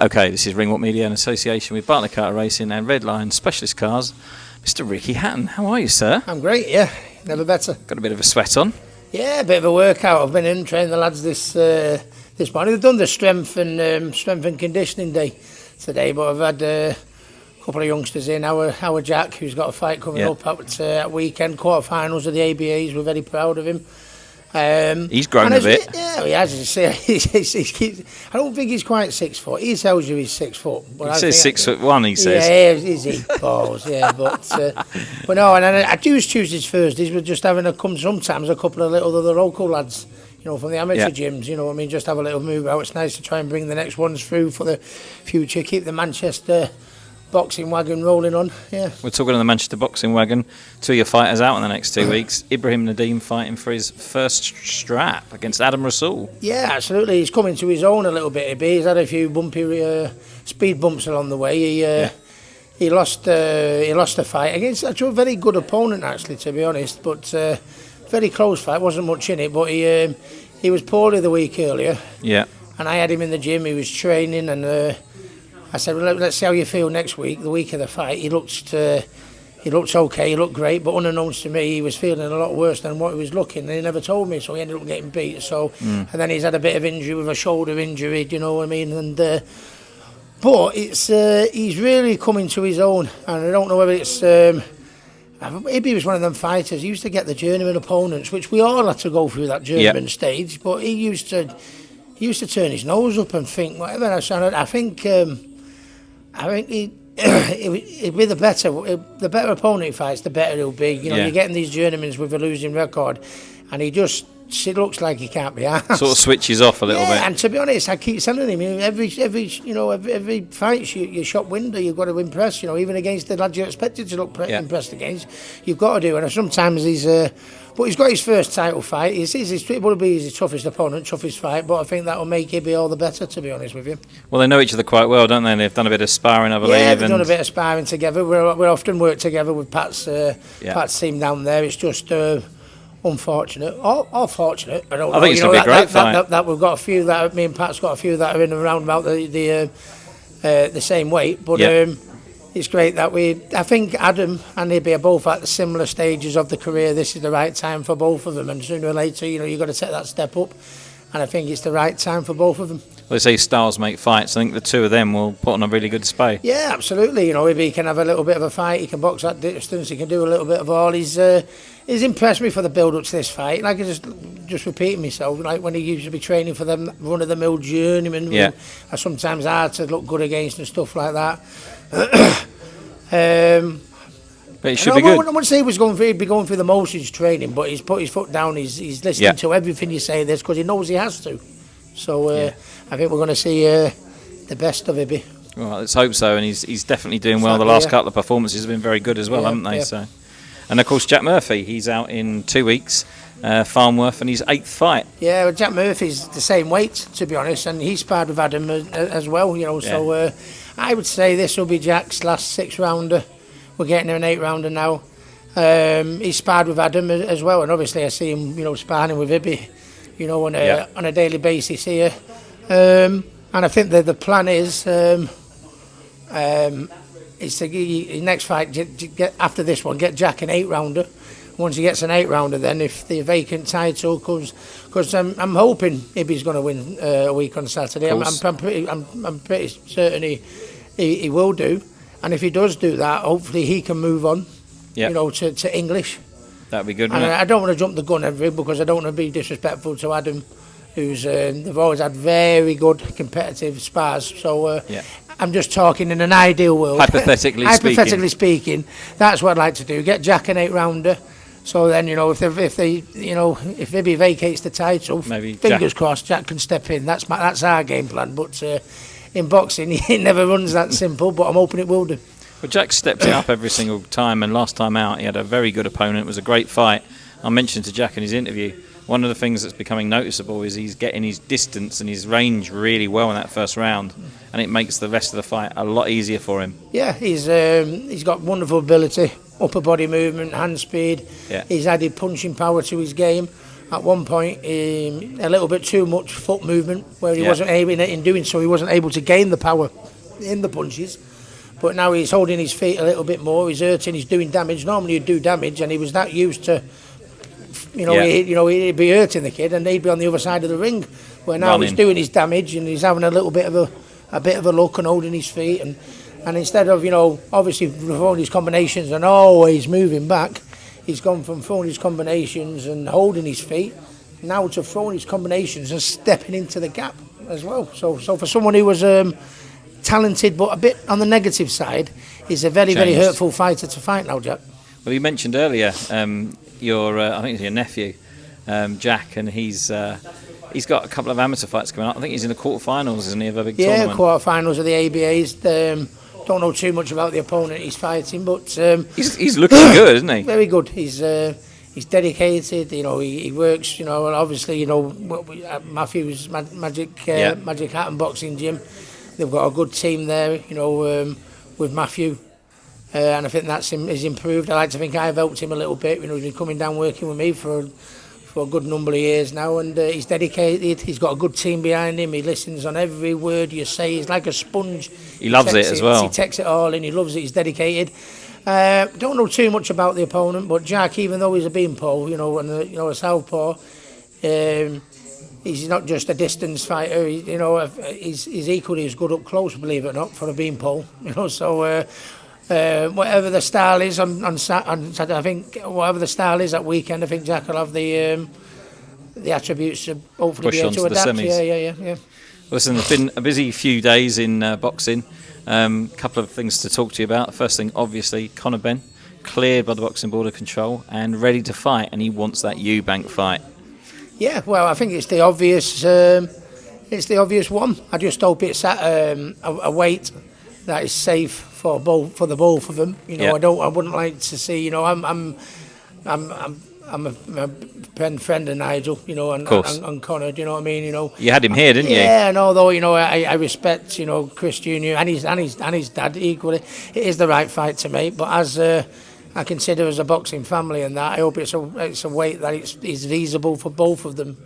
Okay, this is Ringwalk Media in association with Bartlett Carter Racing and Red Lion Specialist Cars. Mr. Ricky Hatton, how are you, sir? I'm great, yeah. Never better. Got a bit of a sweat on? Yeah, a bit of a workout. I've been in training the lads this morning. They've done the strength and conditioning day today, but I've had a couple of youngsters in. Our Jack, who's got a fight coming up at weekend, quarterfinals of the ABAs. We're very proud of him. He's grown a bit. Yeah, he has. I don't think he's quite 6 foot. He tells you he's 6 foot. But He says 6'1", he says. Yeah, is he? Balls, yeah. But no, and I do Tuesdays, Thursdays. We're just having sometimes a couple of little other local lads, from the amateur gyms, what I mean, just have a little move out. It's nice to try and bring the next ones through for the future. Keep the Manchester boxing wagon rolling on, yeah. We're talking on the Manchester boxing wagon. 2 of your fighters out in the next 2 weeks. Ibrahim Nadime fighting for his first strap against Adam Rasool. Yeah, absolutely. He's coming to his own a little bit. He's had a few bumpy speed bumps along the way. He lost the fight against actually a very good opponent, actually, to be honest. But very close fight. Wasn't much in it, but he was poorly the week earlier. Yeah. And I had him in the gym. He was training and. I said, well, let's see how you feel next week, the week of the fight. He looked okay, he looked great, but unbeknownst to me, he was feeling a lot worse than what he was looking, and he never told me, so he ended up getting beat. And then he's had a bit of injury with a shoulder injury, do you know what I mean? And but he's really coming to his own, and I don't know whether it's maybe he was one of them fighters. He used to get the journeyman opponents, which we all had to go through that journeyman stage, but he used to turn his nose up and think whatever. I think he'd be the better opponent he fights, the better he'll be. You're getting these journeymans with a losing record, and it looks like he can't be arsed. Sort of switches off a little bit. And to be honest, I keep telling him, every fight you shop window, you've got to impress. Even against the lads you're expected to look impressed against, you've got to do. And sometimes but he's got his first title fight. It will be his toughest opponent, toughest fight. But I think that will make it be all the better, to be honest with you. Well, they know each other quite well, don't they? They've done a bit of sparring, I believe. Yeah, they've done a bit of sparring together. We often work together with Pat's team down there. It's just unfortunate, or fortunate. I don't know. I think it's going to be a great fight. That we've got a few that me and Pat's got a few that are in and around about the same weight, but. It's great that I think Adam and Ibby are both at the similar stages of the career. This is the right time for both of them, and sooner or later, you've got to take that step up, and I think it's the right time for both of them. Well, they say styles make fights. I think the two of them will put on a really good display. Yeah, absolutely. Ibby can have a little bit of a fight. He can box that distance. He can do a little bit of all. He's impressed me for the build up to this fight. Like I just repeating myself, like when he used to be training for them run of the mill journeyman, who are sometimes hard to look good against and stuff like that. But it should be good. I wouldn't say he'd be going through the motions training, but he's put his foot down. He's listening to everything you say this because he knows he has to. So I think we're going to see the best of Ibby. Well, let's hope so. And he's definitely doing well. The last couple of performances have been very good as well, haven't they? Yeah. So, and of course Jack Murphy, he's out in 2 weeks. Farnworth, and his 8th fight. Yeah, well, Jack Murphy's the same weight, to be honest, and he's sparred with Adam as well, so I would say this will be Jack's last 6-rounder. We're getting an 8-rounder now. He's sparred with Adam as well, and obviously I see him, sparring with Ibby, on a daily basis here. And I think that the plan is to next fight, get after this one, get Jack an 8-rounder. Once he gets an 8-rounder, then if the vacant title comes, because I'm hoping Ibby's going to win a week on Saturday. I'm pretty certain he will do, and if he does do that, hopefully he can move on, to English. That'd be good. And I don't want to jump the gun because I don't want to be disrespectful to Adam, who's they've always had very good competitive spars. So I'm just talking in an ideal world. Hypothetically speaking, that's what I'd like to do. Get Jack an 8-rounder. So then, if Ibby vacates the title, fingers crossed, Jack can step in. That's our game plan. But in boxing, it never runs that simple. But I'm hoping it will do. Well, Jack steps it up every single time, and last time out, he had a very good opponent. It was a great fight. I mentioned to Jack in his interview, one of the things that's becoming noticeable is he's getting his distance and his range really well in that first round, and it makes the rest of the fight a lot easier for him. Yeah, he's got wonderful ability. Upper body movement, hand speed. Yeah. He's added punching power to his game. at one point a little bit too much foot movement, where he wasn't able, in doing so, he wasn't able to gain the power in the punches. But now he's holding his feet a little bit more. He's hurting. He's doing damage. Normally he'd do damage, and he was that used to, he'd be hurting the kid, and he'd be on the other side of the ring. Where now he's doing his damage, and he's having a little bit of a look and holding his feet, and instead of obviously throwing his combinations and always moving back, he's gone from throwing his combinations and holding his feet now to throwing his combinations and stepping into the gap as well. So for someone who was talented but a bit on the negative side, he's a very hurtful fighter to fight now, Jack. Well, you mentioned earlier your I think it's your nephew, Jack, and he's got a couple of amateur fights coming up. I think he's in the quarterfinals, isn't he, of a big tournament? Yeah, quarterfinals of the ABAs. Don't know too much about the opponent he's fighting, but he's looking good, isn't he? Very good. He's dedicated. He works. Obviously, Matthew's Magic Hatton Boxing Gym. They've got a good team there. With Matthew, and I think that's is improved. I like to think I've helped him a little bit. He's been coming down working with me for a good number of years now, and he's dedicated. He's got a good team behind him. He listens on every word you say. He's like a sponge. He loves it as well. He takes it all in. He loves it. He's dedicated. Don't know too much about the opponent, but Jack, even though he's a beanpole, and a southpaw, he's not just a distance fighter. He's equally as good up close, believe it or not, for a beanpole. So. Whatever the style is on Saturday, I think whatever the style is that weekend, I think Jack will have the attributes to hopefully be able to adapt. Yeah. Listen, it's been a busy few days in boxing. Couple of things to talk to you about. First thing, obviously, Conor Benn cleared by the Boxing Board of Control and ready to fight, and he wants that Eubank fight. Yeah, well, I think it's the obvious. It's the obvious one. I just hope it's at a weight that is safe for the both of them. I wouldn't like to see. I'm a friend of Nigel. And Conor. Do you know what I mean? You had him here, didn't you? Yeah, and although I respect Chris Jr. and his dad equally, it is the right fight to make. But as I consider as a boxing family and that, I hope it's a weight that is feasible for both of them.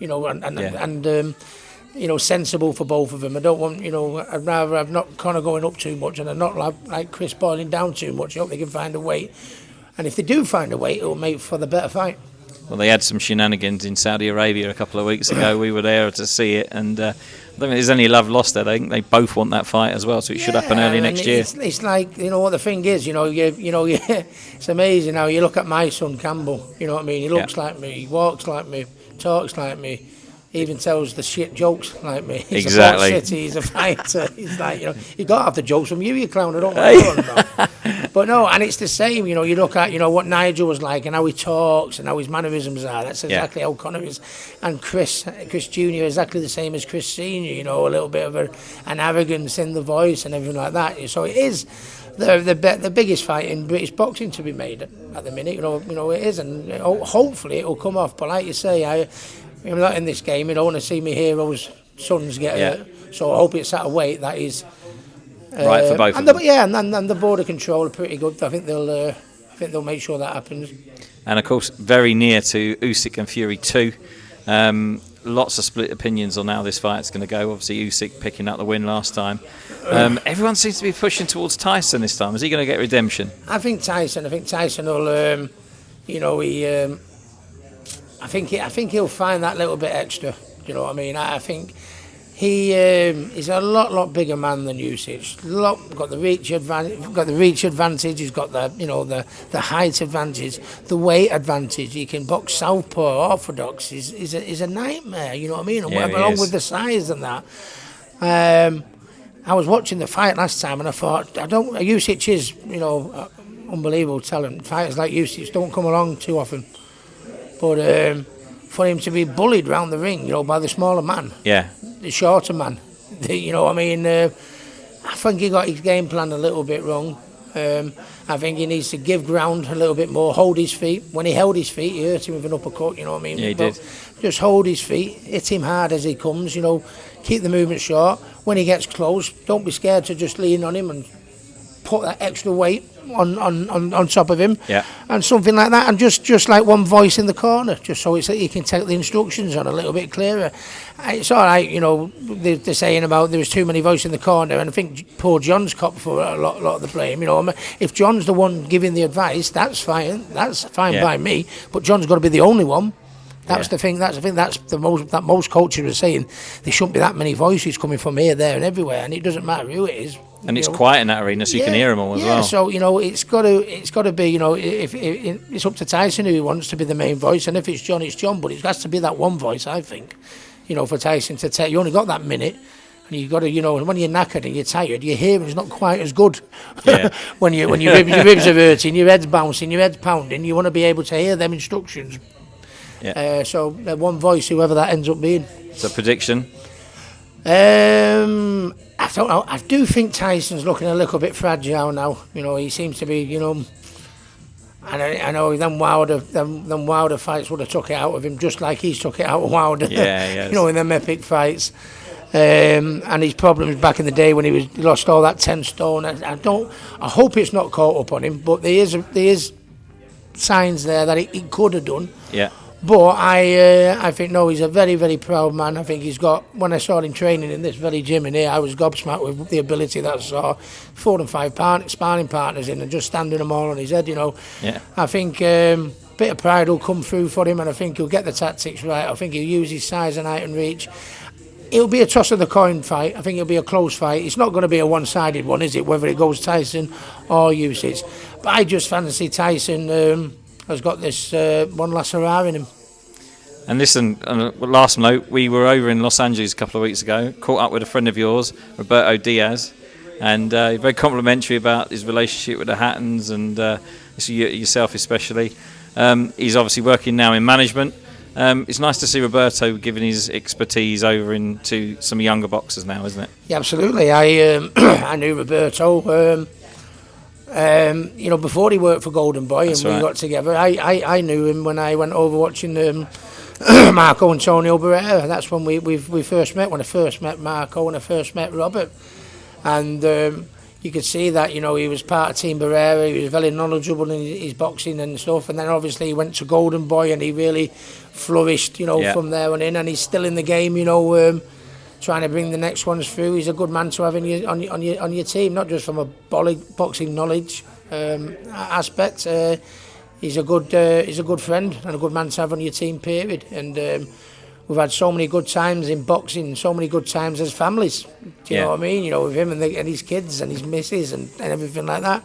Sensible for both of them. I don't want, I'd rather have not Conor going up too much and I'd not like Chris boiling down too much. I hope they can find a weight. And if they do find a weight, it'll make for the better fight. Well, they had some shenanigans in Saudi Arabia a couple of weeks ago. We were there to see it, and I don't think there's any love lost there. I think they both want that fight as well, so it should happen early next year. It's like, what the thing is, it's amazing how you look at my son Campbell, you know what I mean? He looks like me, he walks like me, talks like me. He even tells the shit jokes like me. He's exactly. a City, he's a fighter. He's like, you got half the jokes from you clown. I don't know what you're on about. But no, and it's the same. You look at what Nigel was like and how he talks and how his mannerisms are. That's exactly how Conor is. And Chris Jr. exactly the same as Chris Senior. A little bit of an arrogance in the voice and everything like that. So it is the biggest fight in British boxing to be made at the minute. It is, and hopefully it will come off. But like you say, I'm not in this game. I don't want to see my heroes' sons get hurt. So I hope it's at a weight that is right for both of them. And the Board of Control are pretty good. I think they'll make sure that happens. And of course, very near to Usyk and Fury 2. Lots of split opinions on how this fight's going to go. Obviously, Usyk picking up the win last time. Everyone seems to be pushing towards Tyson this time. Is he going to get redemption? I think Tyson will. I think he'll find that little bit extra. You know what I mean? I think he's a lot bigger man than Usyk. Got the reach advantage. He's got the height advantage, the weight advantage. He can box southpaw, orthodox. He's a nightmare. You know what I mean? And along with the size and that. I was watching the fight last time and I thought, Usyk is unbelievable talent. Fighters like Usyk don't come along too often. But for him to be bullied round the ring, by the smaller man, the shorter man, I think he got his game plan a little bit wrong. I think he needs to give ground a little bit more, hold his feet. When he held his feet, he hurt him with an uppercut, you know what I mean? Yeah, he did. Just hold his feet, hit him hard as he comes, keep the movement short. When he gets close, don't be scared to just lean on him and put that extra weight, on top of him, Yeah. and something like that, and just like one voice in the corner, just so it's that you can take the instructions on a little bit clearer. It's all right, you know. They're saying about there was too many voices in the corner, and I think poor John's copped for a lot of the blame. You know, if John's the one giving the advice, that's fine. That's fine by me. But John's got to be the only one. That's the thing. That's the most coaches are saying. There shouldn't be that many voices coming from here, there, and everywhere, and it doesn't matter who it is. And it's quiet in that arena, so you can hear them all as well. So you know, it's got to be. You know, if it's up to Tyson who he wants to be the main voice, and if it's John, it's John. But it has to be that one voice, I think. You know, for Tyson to take, you only got that minute. And you've got to, you know, when you're knackered and you're tired, your hearing's not quite as good. Yeah. when your ribs are hurting, your head's bouncing, your head's pounding, you want to be able to hear them instructions. Yeah. So one voice, whoever that ends up being. So prediction? I don't know. I do think Tyson's looking a little bit fragile now. You know, he seems to be, you know. And I know them Wilder fights would have took it out of him, just like he's took it out of Wilder. Yeah. You know, in them epic fights. And his problems back in the day when he lost all that 10 stone. I hope it's not caught up on him, but there is signs there that it could have done. Yeah. But I think no, he's a very, very proud man. I think he's got. When I saw him training in this very gym in here, I was gobsmacked with the ability that I saw. 4 and 5 sparring partners in, and just standing them all on his head. You know. Yeah. I think a bit of pride will come through for him, and I think he'll get the tactics right. I think he'll use his size and height and reach. It'll be a toss of the coin fight. I think it'll be a close fight. It's not going to be a one-sided one, is it? Whether it goes Tyson or Usyk. But I just fancy Tyson has got this one last hurrah in him. And listen, last note, we were over in Los Angeles a couple of weeks ago, caught up with a friend of yours, Roberto Diaz, and very complimentary about his relationship with the Hattons and yourself especially. He's obviously working now in management. It's nice to see Roberto giving his expertise over into some younger boxers now, isn't it? Yeah, absolutely. I knew Roberto. You know, before he worked for Golden Boy. That's and we got together. I knew him when I went over watching Marco Antonio Barrera. That's when we first met. When I first met Marco and I first met Robert, and you could see that, you know, he was part of Team Barrera. He was very knowledgeable in his boxing and stuff. And then obviously he went to Golden Boy and he really flourished, you know, from there on in. And he's still in the game, you know. Trying to bring the next ones through. He's a good man to have on your team, not just from a boxing knowledge aspect. He's a good friend and a good man to have on your team. Period. And we've had so many good times in boxing, so many good times as families. Do you know what I mean? You know, with him and his kids and his missus and everything like that.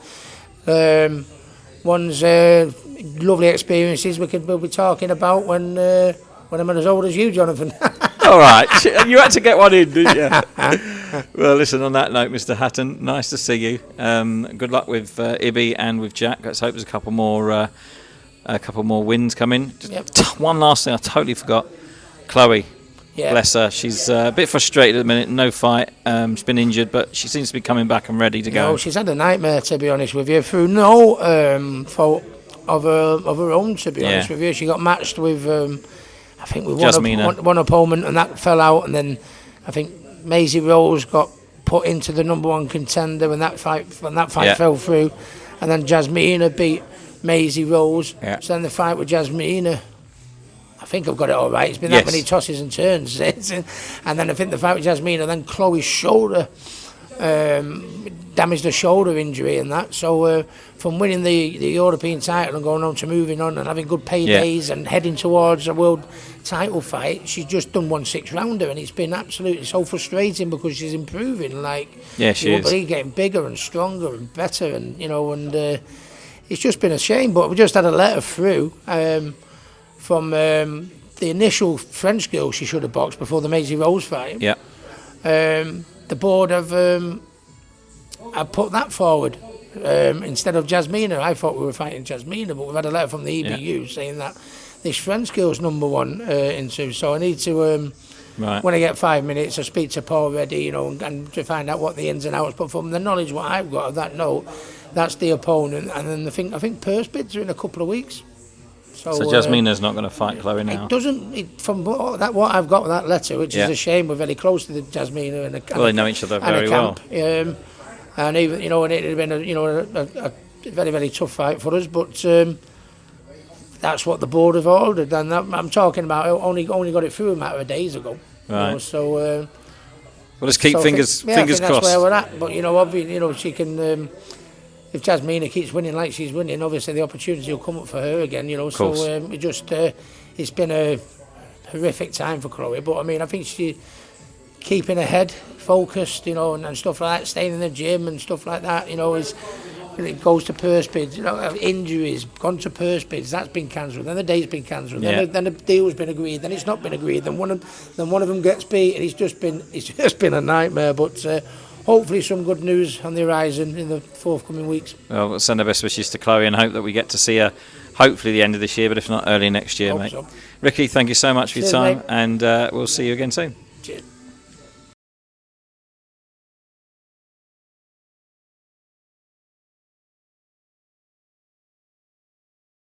One's lovely experiences we'll be talking about when I'm as old as you, Jonathan. All right, you had to get one in, didn't you? Well, listen, on that note, Mr. Hatton, nice to see you. Good luck with Ibby and with Jack. Let's hope there's a couple more wins coming. Just one last thing I totally forgot. Chloe, bless her. She's a bit frustrated at the minute. No fight. She's been injured, but she seems to be coming back and ready to go. No, she's had a nightmare, to be honest with you, through no fault of her own, to be honest with you. She got matched with... I think we one opponent and that fell out, and then I think Maisie Rose got put into the number one contender when that fight fell through, and then Jasmina beat Maisie Rose. So then the fight with Jasmina, I think I've got it all right. It's been that many tosses and turns, and then I think the fight with Jasmina, then Chloe's shoulder damaged her shoulder injury and that. So from winning the European title and going on to moving on and having good paydays and heading towards a world title fight, she's just done 1 6-rounder, and it's been absolutely so frustrating because she's improving. Like, she is getting bigger and stronger and better, and you know, and it's just been a shame. But we just had a letter through from the initial French girl she should have boxed before the Maisie Rose fight. The board have put that forward instead of Jasmina. I thought we were fighting Jasmina, but we've had a letter from the EBU saying that this French girl's number one into. So I need to, when I get 5 minutes, I speak to Paul Reddy, you know, and to find out what the ins and outs. But from the knowledge what I've got of that note, that's the opponent. And then I think purse bids are in a couple of weeks. So Jasmina's not going to fight Chloe now. It doesn't. From what I've got with that letter, which is a shame, we're very close to the Jasmina and they know each other very well. And even, you know, and it had been a very, very tough fight for us, but that's what the board have ordered, and I'm talking about only got it through a matter of days ago. Right. You know, so well, let's keep fingers I think crossed. that's where we're at. But obviously, she can. If Jasmina keeps winning like she's winning, obviously the opportunity will come up for her again. So it's been a horrific time for Chloe. But I mean, I think she keeping her head focused, and stuff like that, staying in the gym and stuff like that. Is. It goes to purse bids, injuries, gone to purse bids, that's been cancelled, then the date's been cancelled, then the deal's been agreed, then it's not been agreed, then one of them gets beat, and it's just been a nightmare. But hopefully some good news on the horizon in the forthcoming weeks. Well, we'll send our best wishes to Chloe and hope that we get to see her hopefully the end of this year, but if not early next year, mate. So. Ricky, thank you so much for your time, mate. And we'll see you again soon.